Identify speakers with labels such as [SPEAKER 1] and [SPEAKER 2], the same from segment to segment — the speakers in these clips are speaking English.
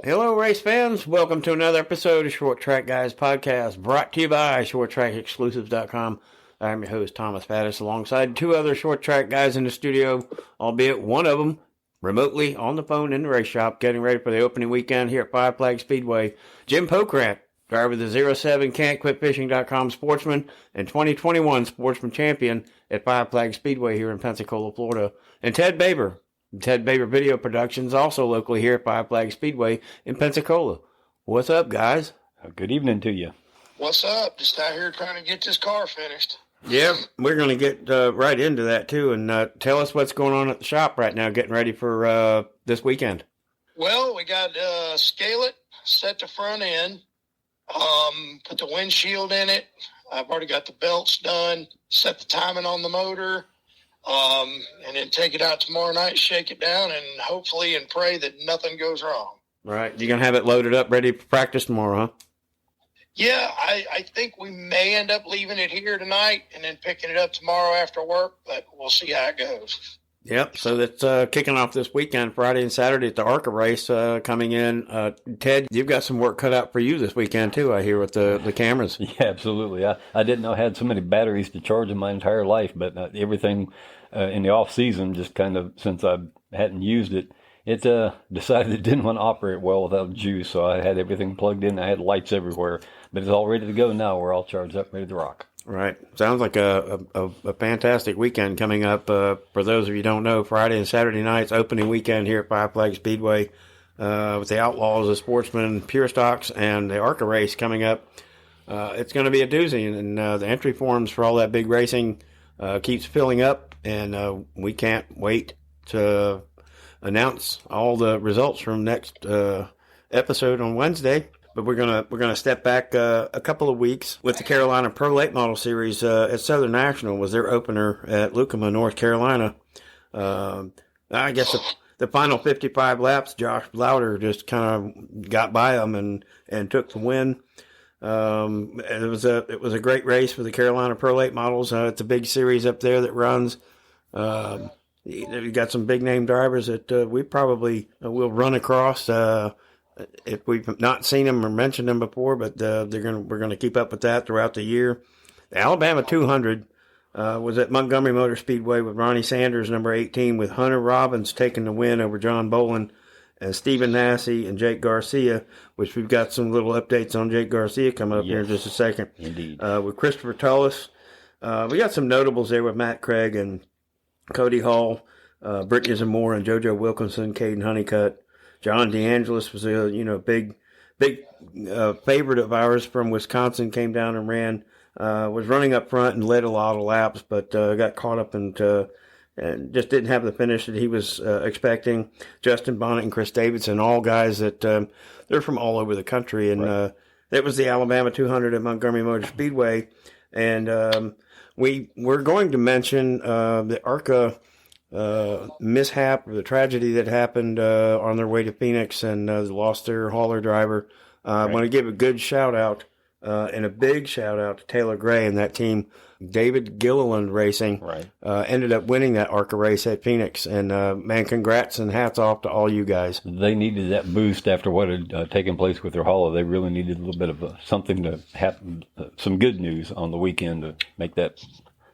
[SPEAKER 1] Hello, race fans. Welcome to another episode of Short Track Guys Podcast, brought to you by ShortTrackExclusives.com. I'm your host, Thomas Pattis, alongside two other short track guys in the studio, albeit one of them remotely on the phone in the race shop, getting ready for the opening weekend here at Five Flag Speedway. Jim Pokrant, driver of the 07 Can'tQuitFishing.com Sportsman and 2021 Sportsman Champion at Five Flag Speedway here in Pensacola, Florida. And Ted Baber, Ted Baber Video Productions, also locally here at Five Flag Speedway in Pensacola. What's up, guys?
[SPEAKER 2] Good evening to you.
[SPEAKER 3] What's up? Just out here trying to get this car finished.
[SPEAKER 1] Yeah, we're going to get right into that, too, and tell us what's going on at the shop right now, getting ready for this weekend.
[SPEAKER 3] Well, we got scale it, set the front end, put the windshield in it. I've already got the belts done, set the timing on the motor, and then take it out tomorrow night, shake it down, and hopefully and pray that nothing goes wrong.
[SPEAKER 1] Right. You're going to have it loaded up, ready for practice tomorrow, huh?
[SPEAKER 3] Yeah, I think we may end up leaving it here tonight and then picking it up tomorrow after work, but we'll see how it goes.
[SPEAKER 1] Yep, so that's kicking off this weekend, Friday and Saturday at the ARCA race coming in. Ted, you've got some work cut out for you this weekend, too, I hear, with the cameras.
[SPEAKER 2] Yeah, absolutely. I didn't know I had so many batteries to charge in my entire life, but everything in the off-season, just kind of since I hadn't used it, it decided it didn't want to operate well without juice, so I had everything plugged in. I had lights everywhere, but it's all ready to go now. We're all charged up, ready to rock.
[SPEAKER 1] Right. Sounds like a fantastic weekend coming up. For those of you who don't know, Friday and Saturday nights, opening weekend here at Five Flag Speedway with the Outlaws, the Sportsman, Pure Stocks, and the ARCA race coming up. It's going to be a doozy, and the entry forms for all that big racing keeps filling up, and we can't wait to announce all the results from next episode on Wednesday. But we're gonna step back a couple of weeks with the Carolina Pro Late Model Series at Southern National was their opener at Lucama, North Carolina. I guess the final 55 laps, Josh Lauder just kind of got by them and took the win. It was a great race for the Carolina Pro Late Models. It's a big series up there that runs. You got some big name drivers that we probably will run across. If we've not seen them or mentioned them before, but we're gonna keep up with that throughout the year. The Alabama 200 was at Montgomery Motor Speedway with Ronnie Sanders, number 18, with Hunter Robbins taking the win over John Bolin and Stephen Nassy and Jake Garcia, which we've got some little updates on Jake Garcia coming up here in just a second.
[SPEAKER 2] Indeed.
[SPEAKER 1] With Christopher Tullis. We got some notables there with Matt Craig and Cody Hall, Brittany Zamora and JoJo Wilkinson, Caden Honeycutt. John DeAngelis was a big favorite of ours from Wisconsin. Came down and ran, was running up front and led a lot of laps, but got caught up and just didn't have the finish that he was expecting. Justin Bonnet and Chris Davidson, all guys that they're from all over the country, and
[SPEAKER 2] right.
[SPEAKER 1] It was the Alabama 200 at Montgomery Motor Speedway, and we're going to mention the ARCA mishap or the tragedy that happened on their way to Phoenix and lost their hauler driver. I want to give a good shout out and a big shout out to Taylor Gray and that team. David Gilliland Racing ended up winning that ARCA race at Phoenix, and man, congrats and hats off to all you guys.
[SPEAKER 2] They needed that boost after what had taken place with their hauler. They really needed a little bit of something to happen, some good news on the weekend to make that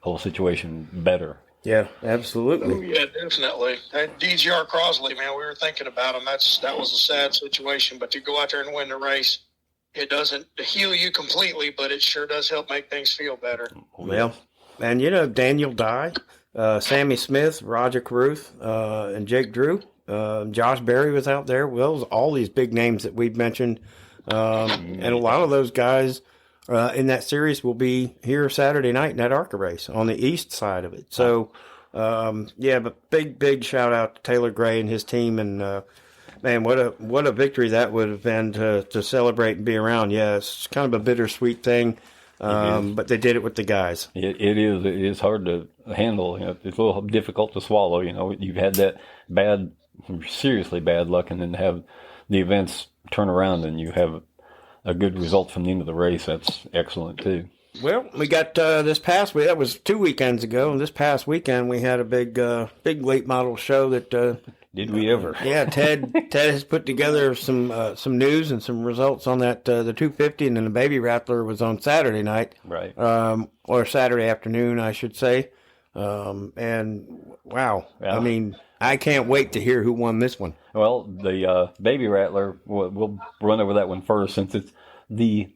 [SPEAKER 2] whole situation better.
[SPEAKER 1] Yeah, absolutely.
[SPEAKER 3] Oh, yeah, definitely. That DGR Crosley, man, we were thinking about him. That was a sad situation, but to go out there and win the race, it doesn't heal you completely, but it sure does help make things feel better.
[SPEAKER 1] Well, and Daniel Dye, Sammy Smith, Roger Caruth, and Jake Drew, Josh Berry was out there. Well, all these big names that we've mentioned, and a lot of those guys in that series will be here Saturday night in that ARCA race on the east side of it. So, but big shout out to Taylor Gray and his team, and man, what a victory that would have been to celebrate and be around. Yeah, it's kind of a bittersweet thing, but they did it with the guys.
[SPEAKER 2] It is hard to handle. It's a little difficult to swallow. You've had that seriously bad luck, and then have the events turn around and you have a good result from the end of the race. That's excellent too.
[SPEAKER 1] Well, we got this past week. That was 2 weekends ago, and this past weekend we had a big late model show that
[SPEAKER 2] Did we ever?
[SPEAKER 1] Yeah, Ted has put together some news and some results on that the 250, and then the Baby Rattler was on Saturday night,
[SPEAKER 2] Right.
[SPEAKER 1] Or Saturday afternoon, I should say. And wow,
[SPEAKER 2] Yeah.
[SPEAKER 1] I mean, I can't wait to hear who won this one.
[SPEAKER 2] Well, the Baby Rattler, we'll run over that one first, since it's the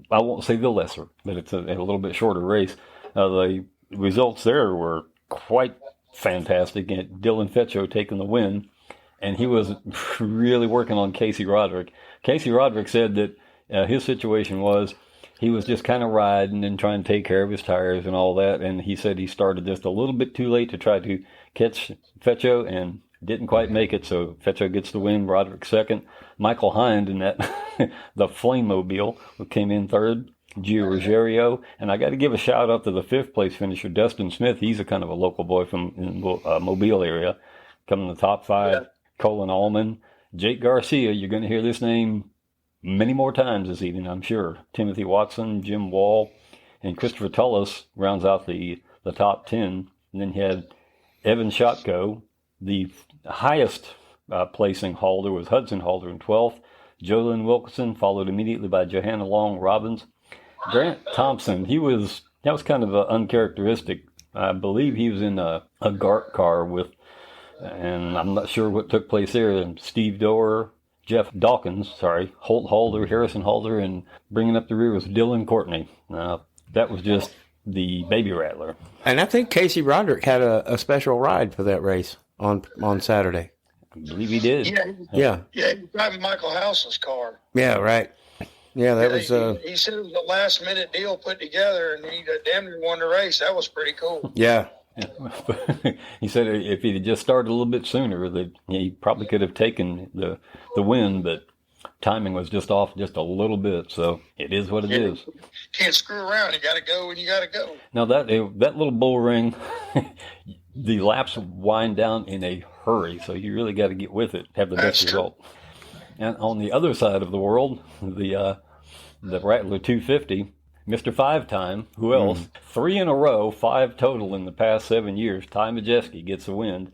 [SPEAKER 2] I won't say the lesser, but it's a little bit shorter race. The results there were quite fantastic. And Dylan Fetcho taking the win, and he was really working on Casey Roderick. Casey Roderick said that his situation was he was just kind of riding and trying to take care of his tires and all that, and he said he started just a little bit too late to try to catch Fetcho and didn't quite make it, so Fetcho gets the win, Roderick second. Michael Hind in that the Flame-mobile came in third. Gio Ruggiero, and I got to give a shout out to the fifth place finisher, Dustin Smith. He's a kind of a local boy from Mobile area, coming in the top five. Yeah. Colin Allman, Jake Garcia. You're going to hear this name many more times this evening, I'm sure. Timothy Watson, Jim Wall, and Christopher Tullis rounds out the top 10. And then you had Evan Shotko. The highest placing holder was Hudson Halder in 12th. Jolyn Wilkinson, followed immediately by Johanna Long Robbins. Grant Thompson, that was kind of uncharacteristic. I believe he was in a GART car with, and I'm not sure what took place there, Steve Doerr, Jeff Dawkins, Holt Halder, Harrison Halder, and bringing up the rear was Dylan Courtney. That was just the Baby Rattler.
[SPEAKER 1] And I think Casey Roderick had a special ride for that race on Saturday.
[SPEAKER 2] I believe he did.
[SPEAKER 1] Yeah.
[SPEAKER 3] He was driving Michael House's car.
[SPEAKER 1] Yeah, right. Yeah, that was.
[SPEAKER 3] He said it was a last-minute deal put together, and he damn near won the race. That was pretty cool.
[SPEAKER 1] Yeah.
[SPEAKER 2] He said if he'd just started a little bit sooner, that he probably could have taken the win, but timing was just off just a little bit. So it is what it is.
[SPEAKER 3] Can't screw around. You got to go when you got to go.
[SPEAKER 2] Now that little bull ring, the laps wind down in a hurry, so you really got to get with it, have the best result. And on the other side of the world, the Rattler 250, Mr. Five Time, who else? 3 in a row, 5 total in the past 7 years. Ty Majeski gets the win.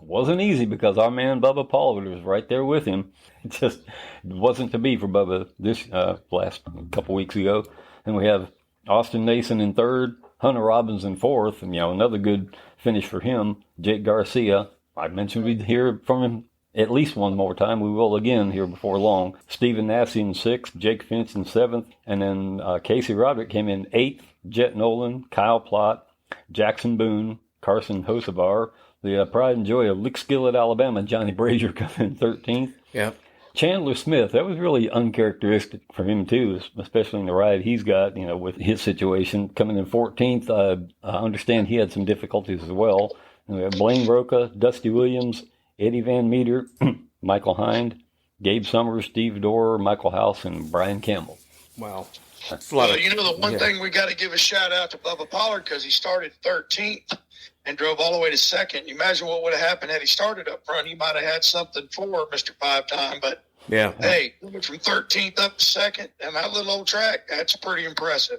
[SPEAKER 2] Wasn't easy because our man Bubba Pollard was right there with him. It just wasn't to be for Bubba this last couple weeks ago. And we have Austin Nason in third, Hunter Robbins in fourth, and another good finish for him. Jake Garcia, I mentioned we'd hear from him at least one more time. We will again here before long. Stephen Nassy in sixth, Jake Finch in seventh, and then Casey Roderick came in eighth. Jet Nolan, Kyle Plott, Jackson Boone, Carson Hosevar, the pride and joy of Lickskillet, Alabama, Johnny Brazier coming in 13th.
[SPEAKER 1] Yeah.
[SPEAKER 2] Chandler Smith, that was really uncharacteristic for him too, especially in the ride he's got, with his situation. Coming in 14th, I understand he had some difficulties as well. And we have Blaine Roca, Dusty Williams, Eddie Van Meter, Michael Hind, Gabe Summers, Steve Dorr, Michael House, and Brian Campbell.
[SPEAKER 1] Wow.
[SPEAKER 3] The one thing we got to give a shout out to Bubba Pollard, because he started 13th and drove all the way to second. You imagine what would have happened had he started up front. He might have had something for Mr. Five Time, but
[SPEAKER 1] yeah.
[SPEAKER 3] Hey, from 13th up to second and that little old track, that's pretty impressive.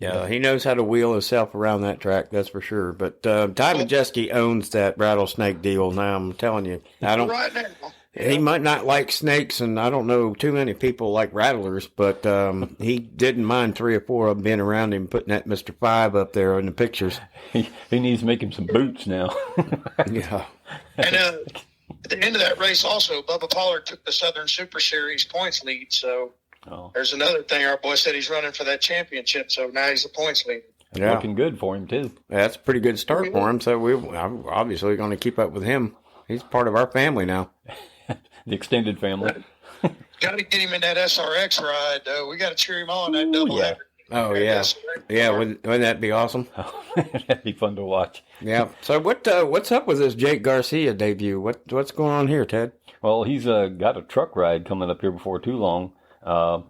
[SPEAKER 1] Yeah, he knows how to wheel himself around that track, that's for sure. But Ty Majeski owns that rattlesnake deal now, I'm telling you.
[SPEAKER 3] Right now.
[SPEAKER 1] He might not like snakes, and I don't know too many people like rattlers, but he didn't mind 3 or 4 of them being around him, putting that Mr. 5 up there in the pictures.
[SPEAKER 2] He needs to make him some boots now.
[SPEAKER 1] Yeah.
[SPEAKER 3] And at the end of that race also, Bubba Pollard took the Southern Super Series points lead, so there's another thing. Our boy said he's running for that championship, so now he's the points leader.
[SPEAKER 1] Yeah.
[SPEAKER 2] Looking good for him, too.
[SPEAKER 1] Yeah, that's a pretty good start for him, so we're obviously going to keep up with him. He's part of our family now.
[SPEAKER 2] The extended family.
[SPEAKER 3] Got to get him in that SRX ride, though. We got to cheer him on that double header.
[SPEAKER 1] Oh, yeah. Yeah, wouldn't that be awesome?
[SPEAKER 2] That'd be fun to watch.
[SPEAKER 1] Yeah. So what's up with this Jake Garcia debut? What's going on here, Ted?
[SPEAKER 2] Well, he's got a truck ride coming up here before too long. I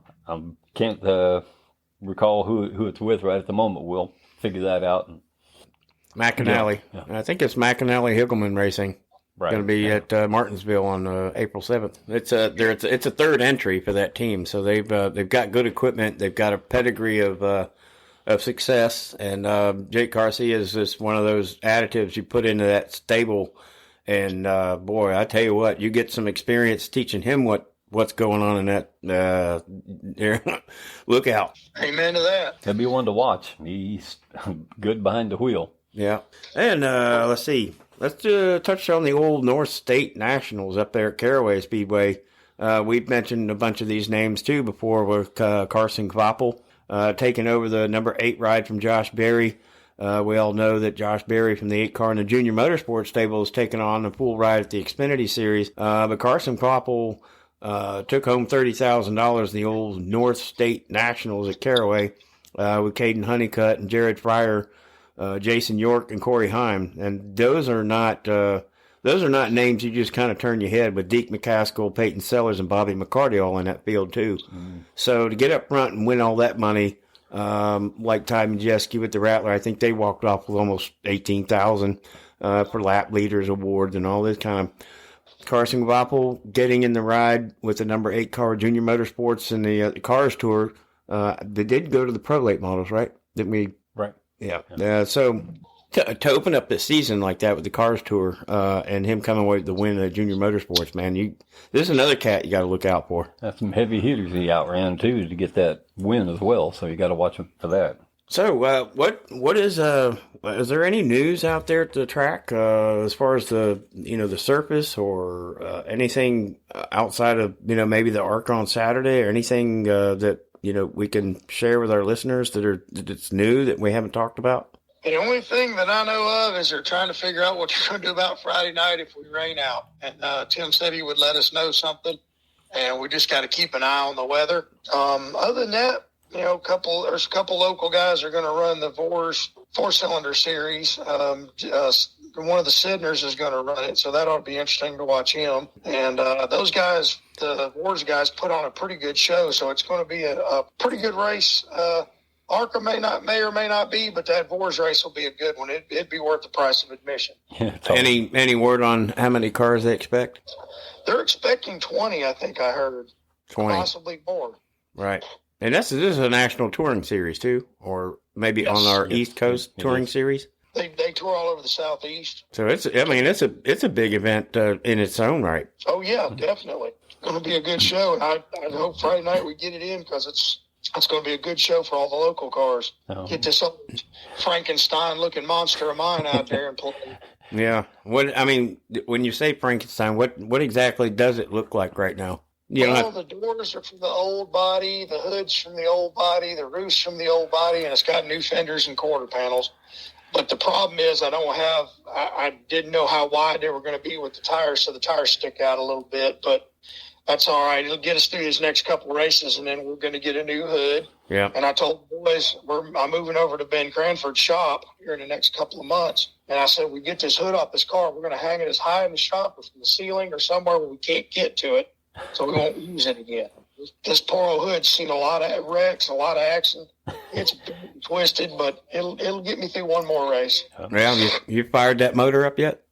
[SPEAKER 2] can't recall who it's with right at the moment. We'll figure that out.
[SPEAKER 1] McAnally. Yeah. I think it's McAnally Higgleman Racing.
[SPEAKER 2] Right.
[SPEAKER 1] Going to be at Martinsville on April 7th. It's a third entry for that team, so they've got good equipment. They've got a pedigree of success, and Jake Garcia is just one of those additives you put into that stable, And boy, I tell you what, you get some experience teaching him what's going on in that. Look out!
[SPEAKER 3] Amen to that.
[SPEAKER 2] He'll be one to watch. He's good behind the wheel.
[SPEAKER 1] Yeah, and let's see. Let's touch on the old North State Nationals up there at Caraway Speedway. We've mentioned a bunch of these names too before with Carson Kvapel taking over the number 8 ride from Josh Berry. We all know that Josh Berry from the 8 car in the Junior Motorsports stable has taken on the full ride at the Xfinity Series. But Carson Kvapel took home $30,000 in the old North State Nationals at Caraway with Caden Honeycutt and Jared Fryer, Jason York, and Corey Heim. And those are not names you just kind of turn your head with. Deke McCaskill, Peyton Sellers, and Bobby McCarty all in that field too. So to get up front and win all that money, like Ty Majeski with the Rattler, I think they walked off with almost $18,000 for lap leaders awards and all this kind of. Carson Kvapel getting in the ride with the number 8 car Junior Motorsports and the Cars Tour. They did go to the Pro Late models, right? Didn't we?
[SPEAKER 2] Right.
[SPEAKER 1] Yeah. So to open up the season like that with the Cars Tour and him coming away with the win of the Junior Motorsports, man, this is another cat you got to look out for.
[SPEAKER 2] That's some heavy hitters he outran too to get that win as well. So you got to watch him for that.
[SPEAKER 1] So what is there any news out there at the track as far as the surface or anything outside of maybe the ARC on Saturday or anything that we can share with our listeners that's new that we haven't talked about?
[SPEAKER 3] The only thing that I know of is they're trying to figure out what they're going to do about Friday night if we rain out. And Tim said he would let us know something, and we just got to keep an eye on the weather. Other than that, there's a couple local guys that are going to run the Vors 4-cylinder series. One of the Sidners is going to run it, so that ought to be interesting to watch him. And those guys, the Vors guys, put on a pretty good show, so it's going to be a pretty good race. ARCA may or may not be, but that Vors race will be a good one. It'd be worth the price of admission.
[SPEAKER 2] Yeah,
[SPEAKER 1] Any word on how many cars they expect?
[SPEAKER 3] They're expecting 20, I think I heard.
[SPEAKER 1] 20.
[SPEAKER 3] Possibly more.
[SPEAKER 1] Right. And this is a national touring series too, or maybe on our East Coast touring series.
[SPEAKER 3] They tour all over the Southeast.
[SPEAKER 1] So it's a big event in its own right.
[SPEAKER 3] Oh yeah, definitely. It's going to be a good show, and I hope Friday night we get it in because it's going to be a good show for all the local cars.
[SPEAKER 2] Oh.
[SPEAKER 3] Get this old Frankenstein-looking monster of mine out there and play.
[SPEAKER 1] Yeah. When you say Frankenstein, what exactly does it look like right now?
[SPEAKER 3] The doors are from the old body, the hood's from the old body, the roof's from the old body, and it's got new fenders and quarter panels. But the problem is I didn't know how wide they were going to be with the tires, so the tires stick out a little bit. But that's all right. It'll get us through these next couple of races, and then we're going to get a new hood.
[SPEAKER 1] Yeah.
[SPEAKER 3] And I told the boys, I'm moving over to Ben Cranford's shop here in the next couple of months. And I said, we get this hood off this car, we're going to hang it as high in the shop or from the ceiling or somewhere where we can't get to it. So we won't use it again. This poor old hood's seen a lot of wrecks, a lot of accidents. It's twisted, but it'll get me through one more race.
[SPEAKER 1] Yeah, you fired that motor up yet?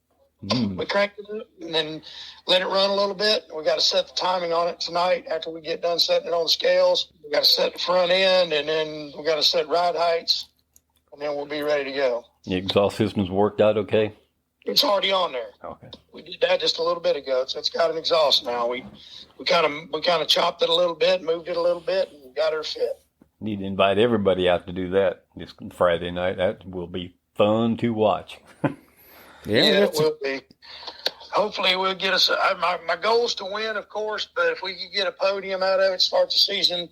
[SPEAKER 3] We cranked it up and then let it run a little bit. We got to set the timing on it tonight after we get done setting it on the scales. We got to set the front end, and then we got to set ride heights, and then we'll be ready to go.
[SPEAKER 2] The exhaust system's worked out okay?
[SPEAKER 3] It's already on there.
[SPEAKER 2] Okay.
[SPEAKER 3] We did that just a little bit ago, so it's got an exhaust now. We kind of chopped it a little bit, moved it a little bit, and got her fit.
[SPEAKER 2] Need to invite everybody out to do that this Friday night. That will be fun to watch.
[SPEAKER 3] Yeah, it will be. Hopefully we'll get us. My goal is to win, of course, but if we could get a podium out of it, start the season,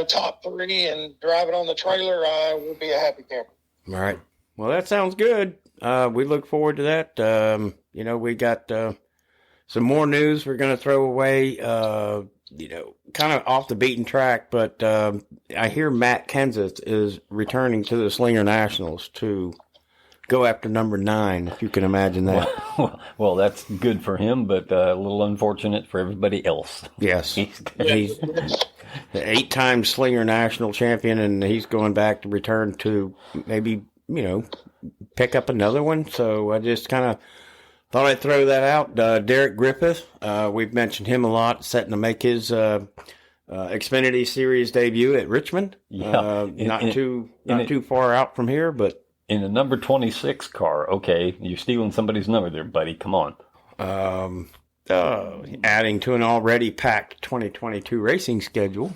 [SPEAKER 3] top 3 and drive it on the trailer, I will be a happy camper.
[SPEAKER 1] All right. Well, that sounds good. We look forward to that. We got some more news we're going to throw away, kind of off the beaten track, but I hear Matt Kenseth is returning to the Slinger Nationals to go after number 9, if you can imagine that.
[SPEAKER 2] Well, that's good for him, but a little unfortunate for everybody else.
[SPEAKER 1] Yes. He's the 8-time Slinger National champion, and he's going back to return to maybe, pick up another one. So I just kind of thought I'd throw that out. Derek Griffith, we've mentioned him a lot, setting to make his Xfinity Series debut at Richmond.
[SPEAKER 2] Yeah.
[SPEAKER 1] Not too far out from here, but
[SPEAKER 2] In a number 26 car, okay, you're stealing somebody's number there, buddy. Come on.
[SPEAKER 1] Adding to an already packed 2022 racing schedule,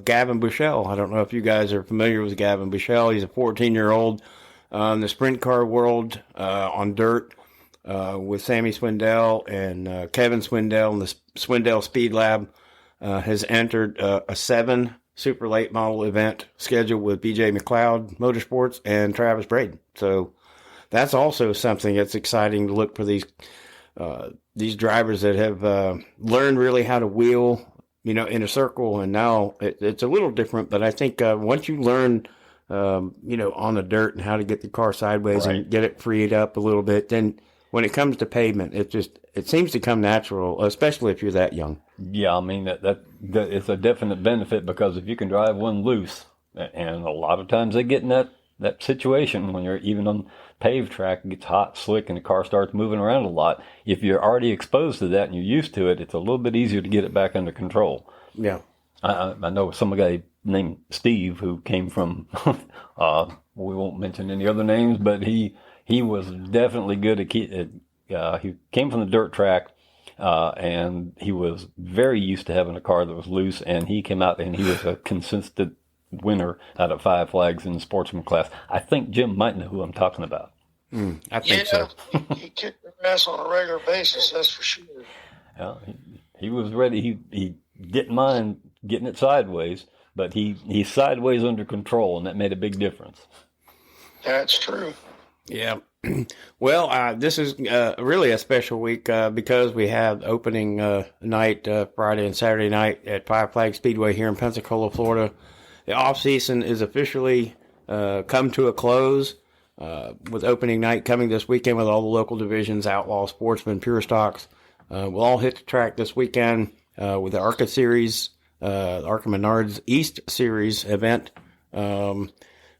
[SPEAKER 1] Gavin Bushell. I don't know if you guys are familiar with Gavin Bushell. He's a 14-year-old in the sprint car world on dirt with Sammy Swindell and Kevin Swindell in the Swindell Speed Lab. Has entered a 7 super late model event scheduled with BJ McLeod Motorsports and Travis Braden. So that's also something that's exciting to look for these drivers that have learned really how to wheel, in a circle. And now it's a little different, but I think once you learn, on the dirt and how to get the car sideways
[SPEAKER 2] right.
[SPEAKER 1] and get it freed up a little bit, then when it comes to pavement, it seems to come natural, especially if you're that young.
[SPEAKER 2] Yeah, I mean, that it's a definite benefit, because if you can drive one loose, and a lot of times they get in that situation when you're even on paved track, it gets hot, slick, and the car starts moving around a lot. If you're already exposed to that and you're used to it, it's a little bit easier to get it back under control.
[SPEAKER 1] Yeah.
[SPEAKER 2] I know some guy named Steve who came from, we won't mention any other names, but he was definitely good at he came from the dirt track, and he was very used to having a car that was loose, and he came out and he was a consistent winner out of 5 flags in the sportsman class. I think Jim might know who I'm talking about.
[SPEAKER 1] I think so.
[SPEAKER 3] He kicked their ass on a regular basis, that's for sure.
[SPEAKER 2] Yeah, he was ready. He didn't mind getting it sideways, but he's sideways under control, and that made a big difference.
[SPEAKER 3] That's true.
[SPEAKER 1] Yeah. Well, this is really a special week because we have opening night Friday and Saturday night at Five Flag Speedway here in Pensacola, Florida. The off-season is officially come to a close with opening night coming this weekend with all the local divisions, Outlaw, Sportsman, Pure Stocks. We'll all hit the track this weekend with the ARCA Series, ARCA Menards East Series event.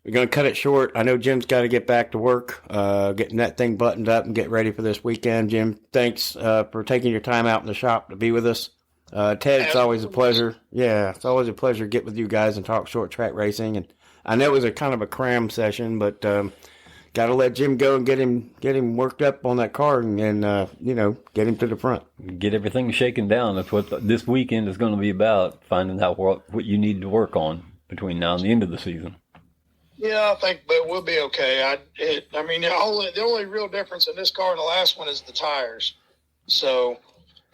[SPEAKER 1] We're going to cut it short. I know Jim's got to get back to work, getting that thing buttoned up and get ready for this weekend. Jim, thanks for taking your time out in the shop to be with us. Ted, it's always a pleasure. Yeah, it's always a pleasure to get with you guys and talk short track racing. And I know it was a kind of a cram session, but got to let Jim go and get him worked up on that car and get him to the front.
[SPEAKER 2] Get everything shaken down. That's what this weekend is going to be about, finding out what you need to work on between now and the end of the season.
[SPEAKER 3] Yeah, I think, but we'll be okay. The only real difference in this car and the last one is the tires. So,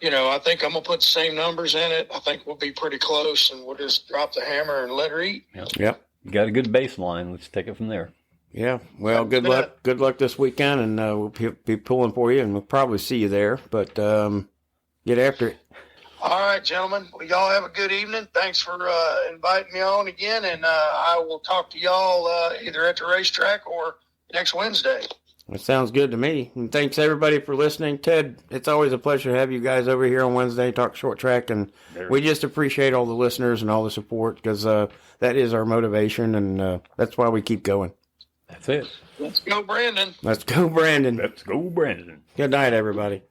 [SPEAKER 3] I think I'm going to put the same numbers in it. I think we'll be pretty close, and we'll just drop the hammer and let her eat.
[SPEAKER 1] Yep.
[SPEAKER 2] You got a good baseline. Let's take it from there.
[SPEAKER 1] Yeah. Well, good luck. Good luck this weekend, and we'll be pulling for you, and we'll probably see you there. But get after it.
[SPEAKER 3] All right, gentlemen. Well, y'all have a good evening. Thanks for inviting me on again, and I will talk to y'all either at the racetrack or next Wednesday.
[SPEAKER 1] That sounds good to me. And thanks, everybody, for listening. Ted, it's always a pleasure to have you guys over here on Wednesday, talk short track, and we just appreciate all the listeners and all the support because that is our motivation, and that's why we keep going.
[SPEAKER 2] That's it.
[SPEAKER 3] Let's go, Brandon.
[SPEAKER 1] Let's go, Brandon.
[SPEAKER 2] Let's go, Brandon.
[SPEAKER 1] Good night, everybody.